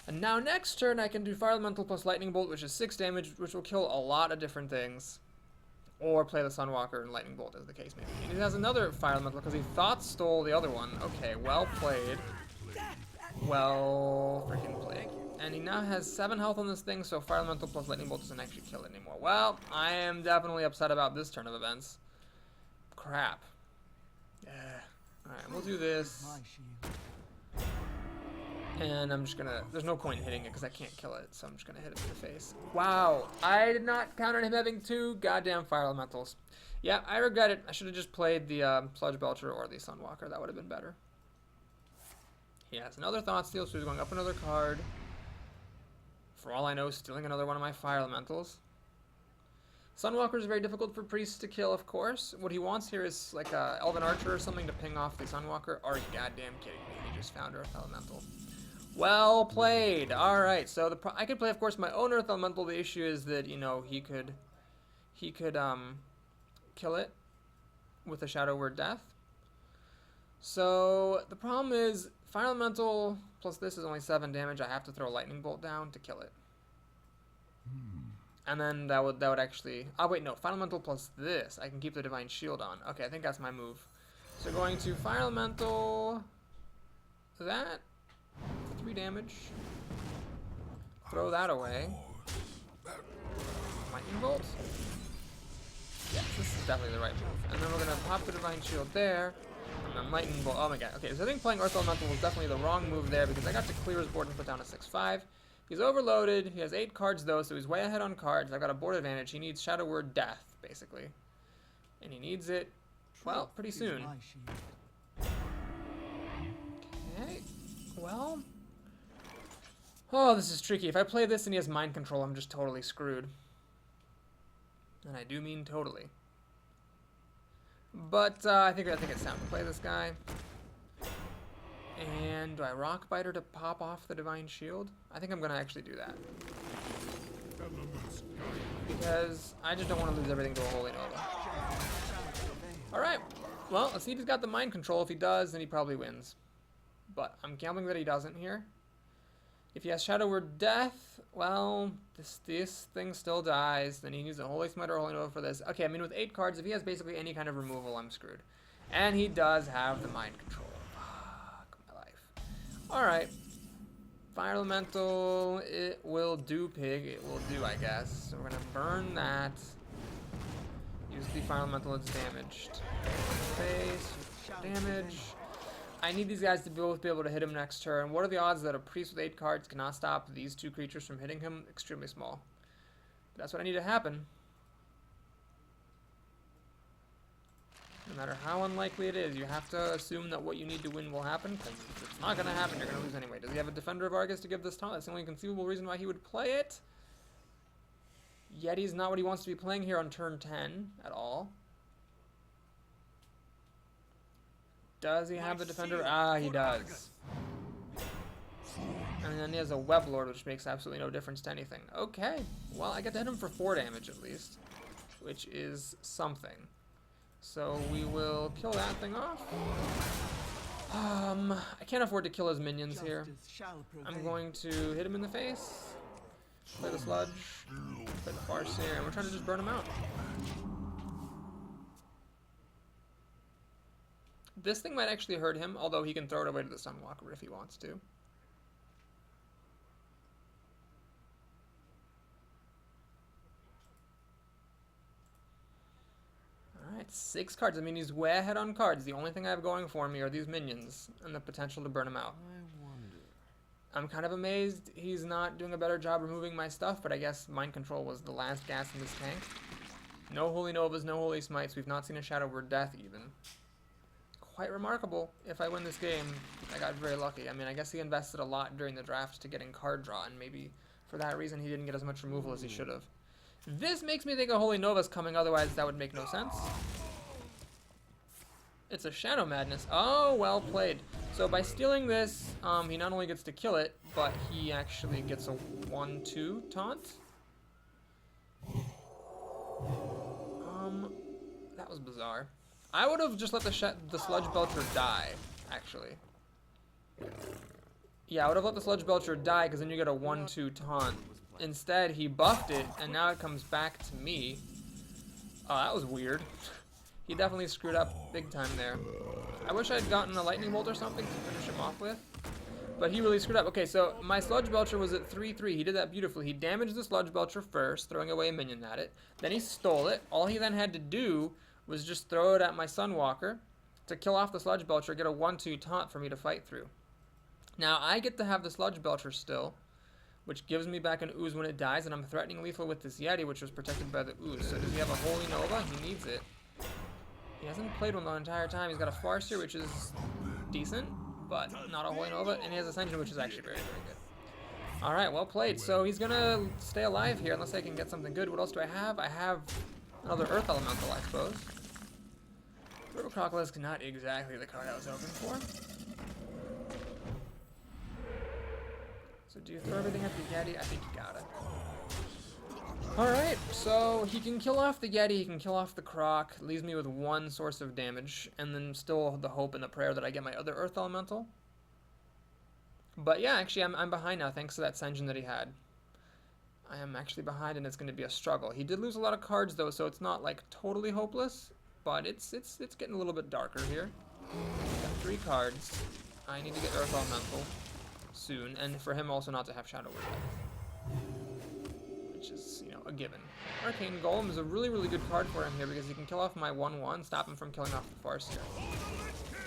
And now next turn I can do Fire Elemental plus Lightning Bolt, which is 6 damage, which will kill a lot of different things. Or play the Sunwalker and Lightning Bolt, as the case may be. And he has another Fire Elemental because he Thought Stole the other one. Okay, well played. Well freaking played. And he now has 7 health on this thing, so Fire Elemental plus Lightning Bolt doesn't actually kill it anymore. Well, I am definitely upset about this turn of events. Crap. Yeah. Alright, we'll do this. My shield. And I'm just gonna, there's no point in hitting it because I can't kill it, so I'm just gonna hit it in the face. Wow, I did not count on him having 2 goddamn Fire Elementals. Yeah, I regret it. I should have just played the Sludge Belcher or the Sunwalker. That would have been better. He has another Thought Steal, so he's going up another card. For all I know, stealing another one of my Fire Elementals. Sunwalker is very difficult for priests to kill, of course. What he wants here is like a Elven Archer or something to ping off the Sunwalker. Are you goddamn kidding me? He just found Earth Elemental. Well played. All right, so I could play, of course, my own Earth Elemental. The issue is that, you know, he could kill it with a Shadow Word Death. So the problem is Fire Elemental plus this is only 7 damage. I have to throw a Lightning Bolt down to kill it. And then that would actually... Oh, wait, no. Fire Elemental plus this. I can keep the Divine Shield on. Okay, I think that's my move. So going to Fire Elemental... that. 3 damage. Throw that away. Lightning Bolt. Yes, this is definitely the right move. And then we're going to pop the Divine Shield there. And then Lightning Bolt. Oh my god. Okay, so I think playing Earth Elemental was definitely the wrong move there because I got to clear his board and put down a 6/5. He's overloaded. He has 8 cards though, so he's way ahead on cards. I've got a board advantage. He needs Shadow Word Death, basically. And he needs it, well, pretty soon. My shield. Okay. Well. Oh, this is tricky. If I play this and he has Mind Control, I'm just totally screwed. And I do mean totally. But I think it's time to play this guy. And do I Rock Biter to pop off the Divine Shield? I think I'm going to actually do that. Because I just don't want to lose everything to a Holy Nova. Alright, well, let's see if he's got the Mind Control. If he does, then he probably wins. But I'm gambling that he doesn't here. If he has Shadow Word Death, well, this thing still dies. Then he needs a Holy Smite or Holy Nova for this. Okay, I mean with 8 cards, if he has basically any kind of removal, I'm screwed. And he does have the Mind Control. Alright. Fire Elemental, it will do, pig. It will do, I guess. So we're going to burn that. Use the Fire Elemental, it's damaged. Face, damage. I need these guys to both be able to hit him next turn. What are the odds that a priest with 8 cards cannot stop these 2 creatures from hitting him? Extremely small. That's what I need to happen. No matter how unlikely it is, you have to assume that what you need to win will happen, because if it's not going to happen, you're going to lose anyway. Does he have a Defender of Argus to give this taunt? That's the only conceivable reason why he would play it. Yeti's not what he wants to be playing here on turn 10 at all. Does he have the Defender? Ah, he does. And then he has a Web Lord, which makes absolutely no difference to anything. Okay, well, I get to hit him for 4 damage at least, which is something. So we will kill that thing off. I can't afford to kill his minions here. I'm going to hit him in the face, play the Sludge, play the Farseer, and we're trying to just burn him out. This thing might actually hurt him, although he can throw it away to the Sunwalker if he wants to. Alright, 6 cards. I mean, he's way ahead on cards. The only thing I have going for me are these minions and the potential to burn him out. I'm kind of amazed he's not doing a better job removing my stuff, but I guess Mind Control was the last gas in this tank. No Holy Novas, no Holy Smites. We've not seen a Shadow Word Death even. Quite remarkable. If I win this game, I got very lucky. I mean, I guess he invested a lot during the draft to getting card draw, and maybe for that reason he didn't get as much removal as he should have. This makes me think a Holy Nova's coming, otherwise that would make no sense. It's a Shadow Madness. Oh, well played. So by stealing this, he not only gets to kill it, but he actually gets a 1/2 taunt. That was bizarre. I would have just let the Sludge Belcher die, actually. Yeah, I would have let the Sludge Belcher die, because then you get a 1/2 taunt. Instead, he buffed it, and now it comes back to me. Oh, that was weird. He definitely screwed up big time there. I wish I had gotten a Lightning Bolt or something to finish him off with. But he really screwed up. Okay, so my Sludge Belcher was at 3-3. He did that beautifully. He damaged the Sludge Belcher first, throwing away a minion at it. Then he stole it. All he then had to do was just throw it at my Sunwalker to kill off the Sludge Belcher, get a 1-2 taunt for me to fight through. Now, I get to have the Sludge Belcher still, which gives me back an Ooze when it dies, and I'm threatening lethal with this Yeti, which was protected by the Ooze. So does he have a Holy Nova? He needs it. He hasn't played one the entire time. He's got a Farseer, which is decent, but not a Holy Nova, and he has Ascension, which is actually very, very good. Alright, well played. So he's gonna stay alive here unless I can get something good. What else do I have? I have another Earth Elemental, I suppose. Turtle Crocodile is not exactly the card I was hoping for. So do you throw everything at the Yeti? I think you got it. Alright, so he can kill off the Yeti, he can kill off the Croc, leaves me with one source of damage, and then still the hope and the prayer that I get my other Earth Elemental. But yeah, actually I'm behind now thanks to that Senjin that he had. I am actually behind and it's going to be a struggle. He did lose a lot of cards though, so it's not like totally hopeless, but it's getting a little bit darker here. Got 3 cards. I need to get Earth Elemental soon, and for him also not to have Shadow Word, which is, you know, a given. Arcane Golem is a really, really good card for him here because he can kill off my 1-1, stop him from killing off the Farseer.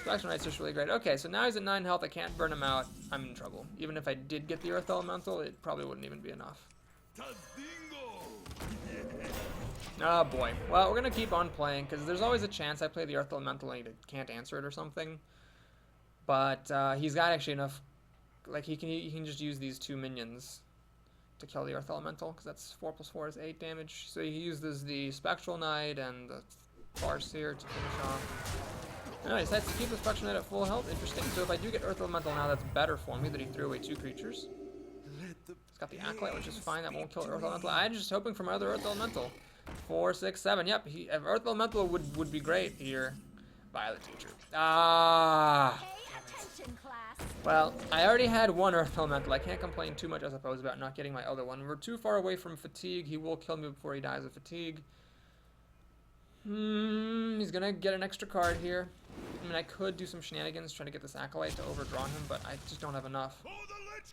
Spectral Knight's just really great. Okay, so now he's at 9 health, I can't burn him out, I'm in trouble. Even if I did get the Earth Elemental, it probably wouldn't even be enough. Oh boy. Well, we're gonna keep on playing, because there's always a chance I play the Earth Elemental and he can't answer it or something. But he's got actually enough, like he can just use these 2 minions to kill the Earth Elemental, because that's 4 + 4 is 8 damage. So he uses the Spectral Knight and the Farseer to finish off. No, he decides to keep the Spectral Knight at full health. Interesting. So if I do get Earth Elemental now, that's better for me that he threw away 2 creatures. He's got the Acolyte, which is fine. That won't kill Earth Elemental. I'm just hoping for my other Earth Elemental. 4, 6, 7. Yep, Earth Elemental would be great here. Violet Teacher. Ah. Well, I already had 1 Earth Elemental. I can't complain too much, I suppose, about not getting my other one. We're too far away from Fatigue. He will kill me before he dies of Fatigue. He's gonna get an extra card here. I mean, I could do some shenanigans trying to get this Acolyte to overdraw him, but I just don't have enough.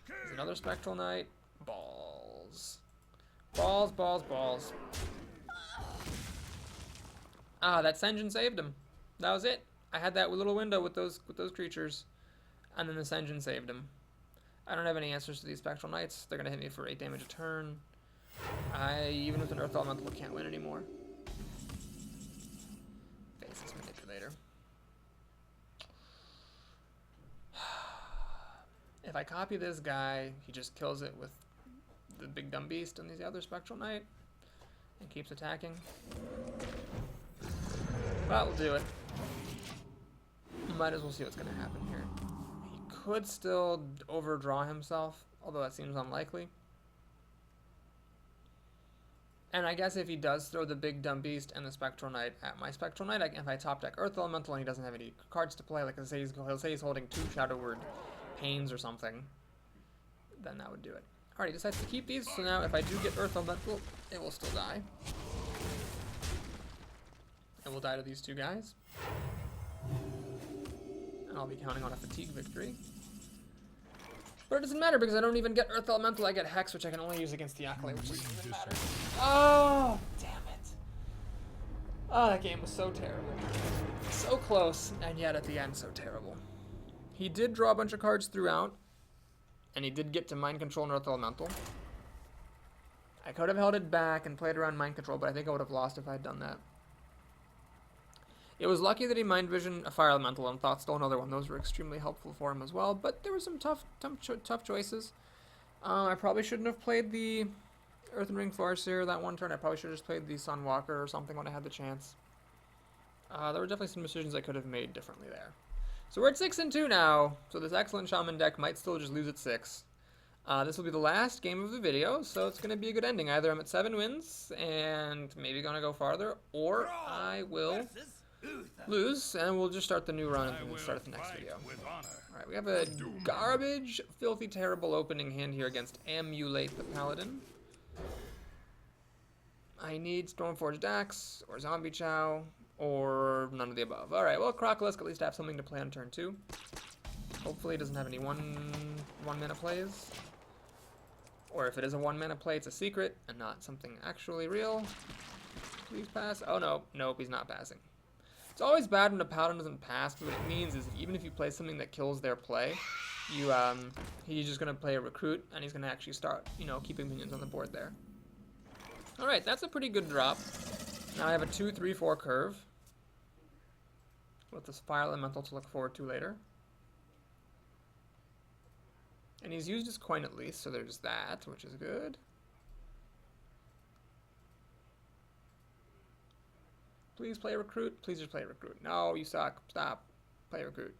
There's another Spectral Knight. Balls. Balls, balls, balls. Ah, that Senjin saved him. That was it. I had that little window with those creatures, and then the Senjin saved him. I don't have any answers to these Spectral Knights. They're gonna hit me for 8 damage a turn. Even with an Earth Elemental, can't win anymore. Faceless Manipulator. If I copy this guy, he just kills it with the big dumb beast and the other Spectral Knight, and keeps attacking. That will do it. Might as well see what's going to happen here. He could still overdraw himself, although that seems unlikely. And I guess if he does throw the big dumb beast and the Spectral Knight at my Spectral Knight, if I top deck Earth Elemental and he doesn't have any cards to play, like he'll say he's holding 2 Shadow Word Pains or something, then that would do it. Alright, he decides to keep these, so now if I do get Earth Elemental, it will still die. And we'll die to these 2 guys. And I'll be counting on a Fatigue victory. But it doesn't matter because I don't even get Earth Elemental, I get Hex, which I can only use against the Acolyte, which doesn't even matter. Oh, damn it. Oh, that game was so terrible. So close, and yet at the end, so terrible. He did draw a bunch of cards throughout, and he did get to Mind Control and Earth Elemental. I could have held it back and played around Mind Control, but I think I would have lost if I had done that. It was lucky that he Mind Visioned a Fire Elemental and Thought Stole another one. Those were extremely helpful for him as well, but there were some tough choices. I probably shouldn't have played the Earthen Ring Farseer that one turn. I probably should have just played the Sunwalker or something when I had the chance. There were definitely some decisions I could have made differently there. So we're at 6-2 now, so this excellent Shaman deck might still just lose at 6. This will be the last game of the video, so it's going to be a good ending. Either I'm at 7 wins and maybe going to go farther, or I will lose, and we'll just start the new run and start the next video. Alright, we have a garbage, filthy, terrible opening hand here against Emulate the Paladin. I need Stormforged Axe, or Zombie Chow, or none of the above. Alright, well, Crocolisk at least have something to play on turn 2. Hopefully it doesn't have any one mana plays. Or if it is a 1 mana play, it's a secret and not something actually real. Please pass. Oh no, nope, he's not passing. It's always bad when a paladin doesn't pass, but what it means is even if you play something that kills their play, he's just gonna play a recruit and he's gonna actually start, you know, keeping minions on the board there. Alright, that's a pretty good drop. Now I have a 2, 3, 4 curve. With this fire elemental to look forward to later. And he's used his coin at least, so there's that, which is good. Please play recruit. Please just play recruit. No, you suck. Stop. Play recruit.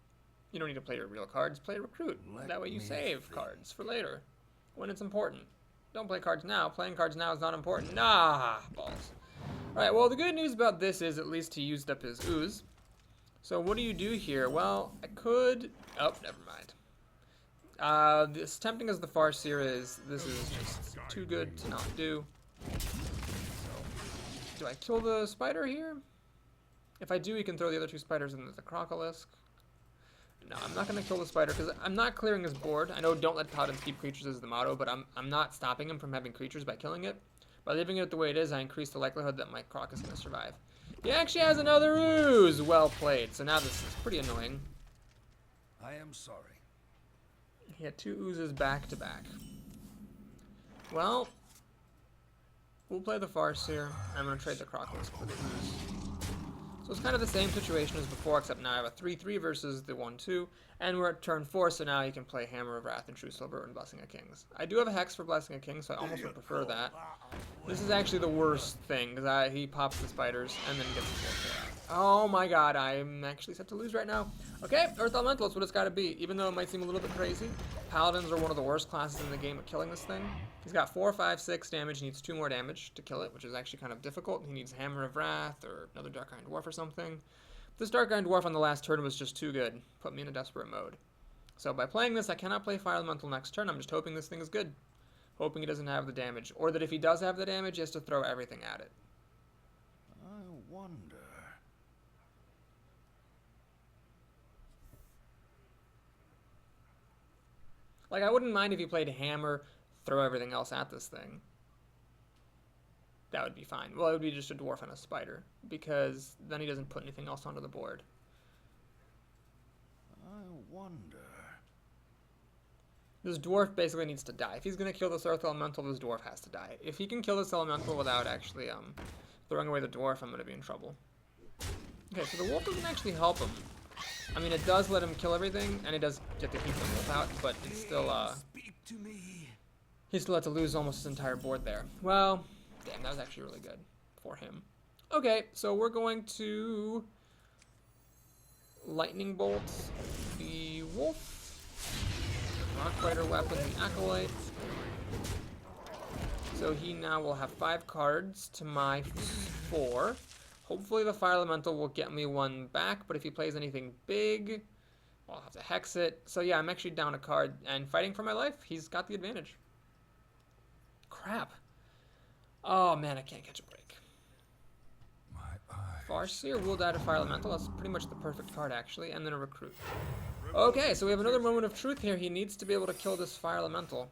You don't need to play your real cards. Play recruit. That way you save cards for later, when it's important. Don't play cards now. Playing cards now is not important. Nah, balls. Alright, well, the good news about this is at least he used up his ooze. So what do you do here? Well, I could... Oh, never mind. This tempting as the Farseer is, this is just too good to not do. So, do I kill the spider here? If I do, he can throw the other 2 spiders into the Crocolisk. No, I'm not going to kill the spider because I'm not clearing his board. I know don't let paladins keep creatures is the motto, but I'm not stopping him from having creatures by killing it. By leaving it the way it is, I increase the likelihood that my Croc is going to survive. He actually has another ooze! Well played. So now this is pretty annoying. I am sorry. He had 2 oozes back to back. Well, we'll play the Farseer. I'm going to trade the Crocolisk for the ooze. So it's kind of the same situation as before, except now I have a 3-3 versus the 1-2, and we're at turn 4, so now you can play Hammer of Wrath and True Silver and Blessing of Kings. I do have a Hex for Blessing of Kings, so I almost would prefer that. This is actually the worst thing, because he pops the spiders and then gets the 4K out. Oh my god, I'm actually set to lose right now. Okay, Earth Elemental, that's what it's got to be. Even though it might seem a little bit crazy, Paladins are one of the worst classes in the game at killing this thing. He's got 4, 5, 6 damage, he needs 2 more damage to kill it, which is actually kind of difficult. He needs Hammer of Wrath or another Dark Iron Dwarf or something. This Dark Iron Dwarf on the last turn was just too good. Put me in a desperate mode. So by playing this, I cannot play Fire Elemental next turn. I'm just hoping this thing is good. Hoping he doesn't have the damage. Or that if he does have the damage, he has to throw everything at it. I wonder. Like, I wouldn't mind if he played Hammer, throw everything else at this thing. That would be fine. Well, it would be just a Dwarf and a Spider, because then he doesn't put anything else onto the board. I wonder. This Dwarf basically needs to die. If he's going to kill this Earth Elemental, this Dwarf has to die. If he can kill this Elemental without actually throwing away the Dwarf, I'm going to be in trouble. Okay, so the Wolf doesn't actually help him. I mean, it does let him kill everything, and he does get to keep the Wolf out, but it's still, Speak to me. he still had to lose almost his entire board there. Well, damn, that was actually really good for him. Okay, so we're going to Lightning Bolt the Wolf, Rockfighter Weapon the Acolyte. So he now will have 5 cards to my 4. Hopefully the Fire Elemental will get me 1 back, but if he plays anything big, I'll have to Hex it. So yeah, I'm actually down a card, and fighting for my life, he's got the advantage. Crap. Oh man, I can't catch a break. My eyes. Farseer will die to Fire Elemental. That's pretty much the perfect card, actually. And then a Recruit. Okay, so we have another moment of truth here. He needs to be able to kill this Fire Elemental.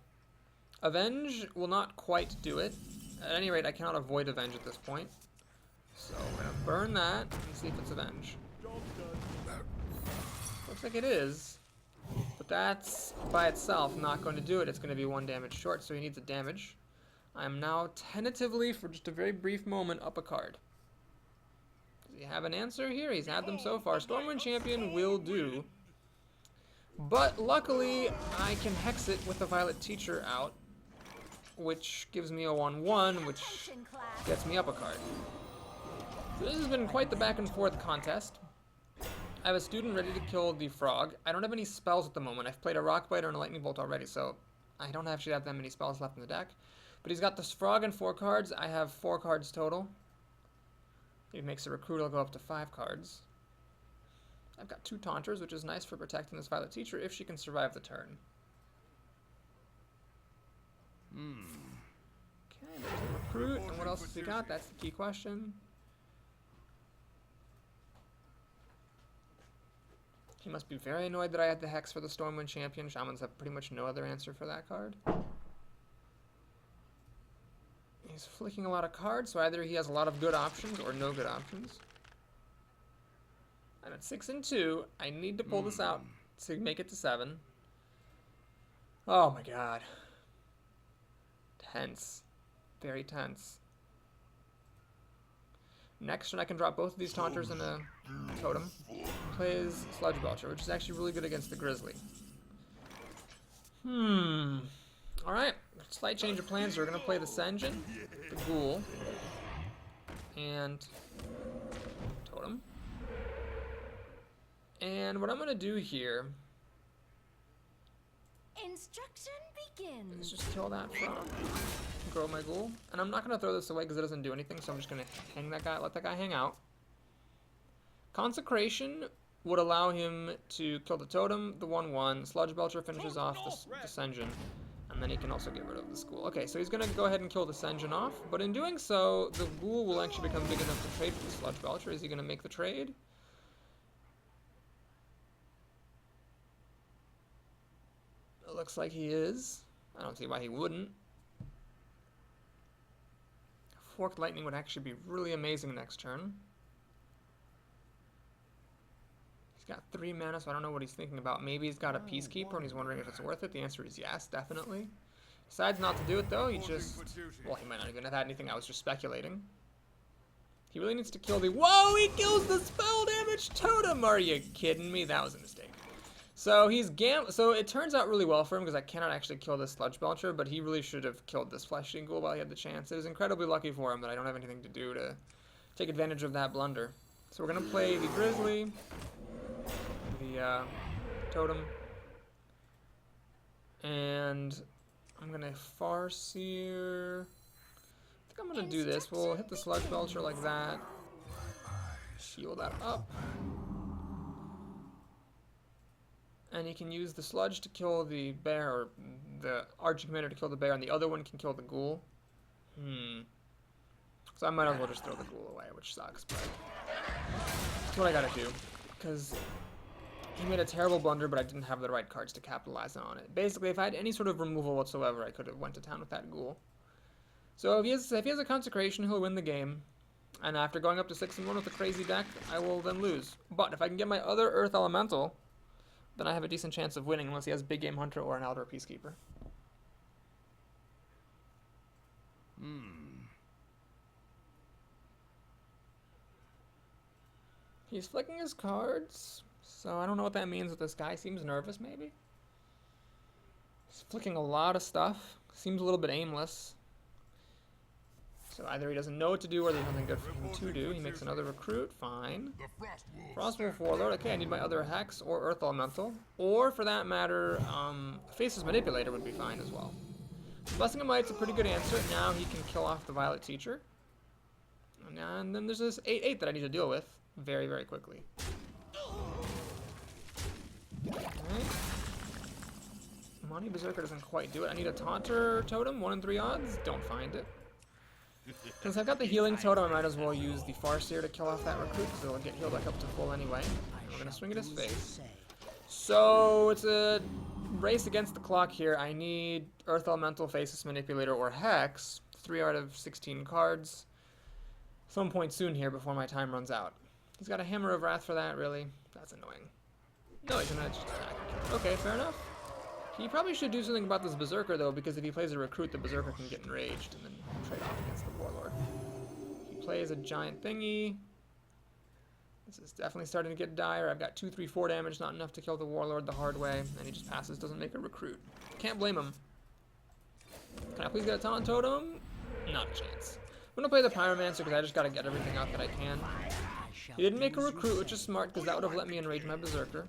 Avenge will not quite do it. At any rate, I cannot avoid Avenge at this point. So we're going to burn that and see if it's Avenge. Looks like it is. But that's, by itself, not going to do it. It's going to be 1 damage short, so he needs a damage. I am now tentatively, for just a very brief moment, up a card. Does he have an answer here? He's had them so far. Stormwind Champion will do. But luckily, I can Hex it with the Violet Teacher out, which gives me a 1-1, which gets me up a card. So this has been quite the back and forth contest. I have a student ready to kill the frog. I don't have any spells at the moment. I've played a Rockbiter and a Lightning Bolt already, so I don't actually have that many spells left in the deck. But he's got this frog and 4 cards. I have 4 cards total. He makes a Recruit, I'll go up to 5 cards. I've got 2 Taunters, which is nice for protecting this Violet Teacher if she can survive the turn. Okay, there's a Recruit, and what else has he got? That's the key question. He must be very annoyed that I had the Hex for the Stormwind Champion. Shamans have pretty much no other answer for that card. He's flicking a lot of cards, so either he has a lot of good options or no good options. I'm at 6 and 2. I need to pull this out to make it to 7. Oh my god. Tense. Very tense. Next turn I can drop both of these Taunters in a totem. Plays Sludge Belcher, which is actually really good against the Grizzly. Alright, slight change of plans. We're going to play the Senjin, the Ghoul, and Totem. And what I'm going to do here Instruction begins. is just kill that frog, grow my Ghoul. And I'm not going to throw this away because it doesn't do anything, so I'm just going to hang that guy, let that guy hang out. Consecration would allow him to kill the Totem, the 1/1. Sludge Belcher finishes off the Senjin. And then he can also get rid of the School. Okay, so he's going to go ahead and kill the Senjin off. But in doing so, the Ghoul will actually become big enough to trade for the Sludge Belcher. Is he going to make the trade? It looks like he is. I don't see why he wouldn't. Forked Lightning would actually be really amazing next turn. He's got 3 mana, so I don't know what he's thinking about. Maybe he's got a Peacekeeper and he's wondering if it's worth it. The answer is yes, definitely. Decides not to do it though. He just... Well, he might not even have had anything. I was just speculating. He really needs to kill the... Whoa! He kills the spell damage totem! Are you kidding me? That was a mistake. So he's so it turns out really well for him because I cannot actually kill this Sludge Belcher, but he really should have killed this Flesh-Eating Ghoul while he had the chance. It is incredibly lucky for him that I don't have anything to do to take advantage of that blunder. So we're going to play the Grizzly, the Totem, and I'm going to Farseer. I think I'm going to do this. We'll hit the Sludge Belcher like that, heal that up. And he can use the Sludge to kill the bear, or the Arching Commander to kill the bear, and the other one can kill the Ghoul. So I might as well just throw the Ghoul away, which sucks, but that's what I gotta do. Because he made a terrible blunder, but I didn't have the right cards to capitalize on it. Basically, if I had any sort of removal whatsoever, I could have went to town with that Ghoul. So if he has a Consecration, he'll win the game. And after going up to 6 and 1 with a crazy deck, I will then lose. But if I can get my other Earth Elemental, then I have a decent chance of winning unless he has Big Game Hunter or an Elder Peacekeeper. He's flicking his cards, so I don't know what that means with this guy. Seems nervous, maybe? He's flicking a lot of stuff. Seems a little bit aimless. So either he doesn't know what to do or there's nothing good for him to do. He makes another recruit, fine. Frostwolf Warlord, okay, I need my other Hex or Earth Elemental. Or, for that matter, Faceless Manipulator would be fine as well. Blessing of Might's a pretty good answer. Now he can kill off the Violet Teacher. And then there's this 8/8 that I need to deal with very, very quickly. Alright. Monty Berserker doesn't quite do it. I need a Taunter Totem, 1 in 3 odds. Don't find it. Since I've got the Healing Totem, I might as well use the Farseer to kill off that recruit, because it'll get healed back up to full anyway. And we're going to swing at his face. So, it's a race against the clock here. I need Earth Elemental, Faceless Manipulator, or Hex. 3 out of 16 cards. Some point soon here before my time runs out. He's got a Hammer of Wrath for that, really. That's annoying. No, he's going to just attack. Okay, fair enough. He probably should do something about this Berserker, though, because if he plays a recruit, the Berserker can get enraged and then trade off against the Warlord. He plays a giant thingy. This is definitely starting to get dire. I've got 2, 3, 4 damage, not enough to kill the Warlord the hard way, and he just passes, doesn't make a recruit. Can't blame him. Can I please get a Taunt Totem? Not a chance. I'm going to play the Pyromancer because I just got to get everything out that I can. He didn't make a recruit, which is smart because that would have let me enrage my Berserker.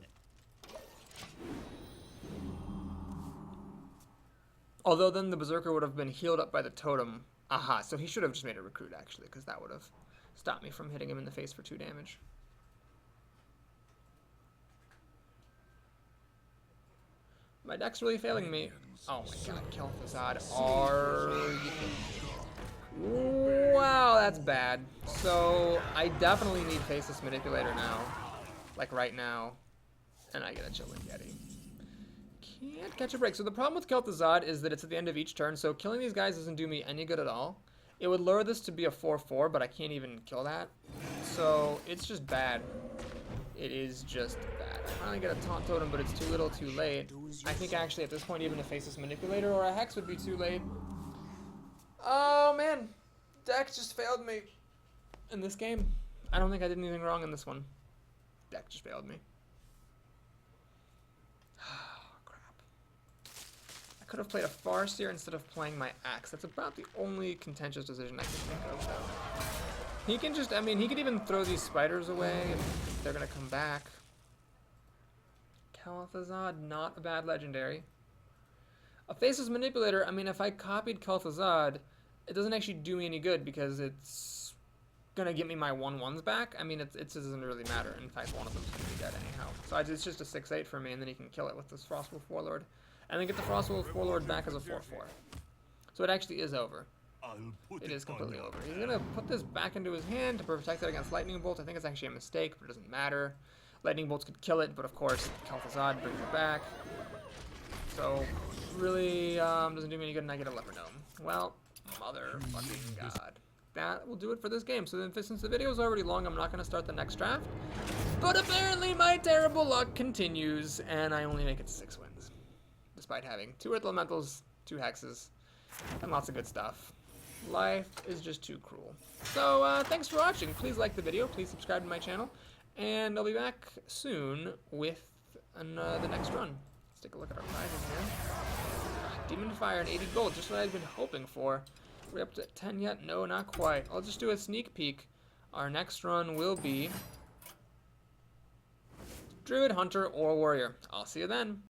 Although then the Berserker would have been healed up by the Totem. Aha, so he should have just made a recruit, actually, because that would have stopped me from hitting him in the face for 2 damage. My deck's really failing me. Oh my god, Kel'Thuzad. Are you kidding? Wow, that's bad. So, I definitely need Faceless Manipulator now. Like, right now. And I get a Chilling Yeti. Can't catch a break. So the problem with Kel'Thuzad is that it's at the end of each turn, so killing these guys doesn't do me any good at all. It would lure this to be a 4-4, but I can't even kill that. So it's just bad. It is just bad. I finally get a Taunt Totem, but it's too little too late. I think actually at this point even a Faceless Manipulator or a Hex would be too late. Oh man, deck just failed me in this game. I don't think I did anything wrong in this one. Deck just failed me. I could have played a Farseer instead of playing my Axe. That's about the only contentious decision I can think of, though. He can just, I mean, he could even throw these spiders away if they're going to come back. Kel'Thuzad, not a bad legendary. A Faceless Manipulator, I mean, if I copied Kel'Thuzad, it doesn't actually do me any good because it's going to get me my 1/1s back. I mean, it doesn't really matter. In fact, one of them's going to be dead anyhow. So it's just a 6/8 for me, and then he can kill it with this Frostwolf Warlord. And then get the Frostwolf Warlord back as a 4/4. So it actually is over. It is completely over. He's going to put this back into his hand to protect it against Lightning Bolt. I think it's actually a mistake, but it doesn't matter. Lightning Bolts could kill it, but of course, Kel'Thuzad brings it back. So, really doesn't do me any good, and I get a Leper Gnome. Well, motherfucking god. That will do it for this game. So then, since the video is already long, I'm not going to start the next draft. But apparently my terrible luck continues, and I only make it 6 wins. Despite having 2 Earth Elementals, 2 Hexes, and lots of good stuff. Life is just too cruel. So, thanks for watching. Please like the video. Please subscribe to my channel. And I'll be back soon with the next run. Let's take a look at our prizes here. Demon Fire and 80 gold, just what I've been hoping for. Are we up to 10 yet? No, not quite. I'll just do a sneak peek. Our next run will be Druid, Hunter, or Warrior. I'll see you then.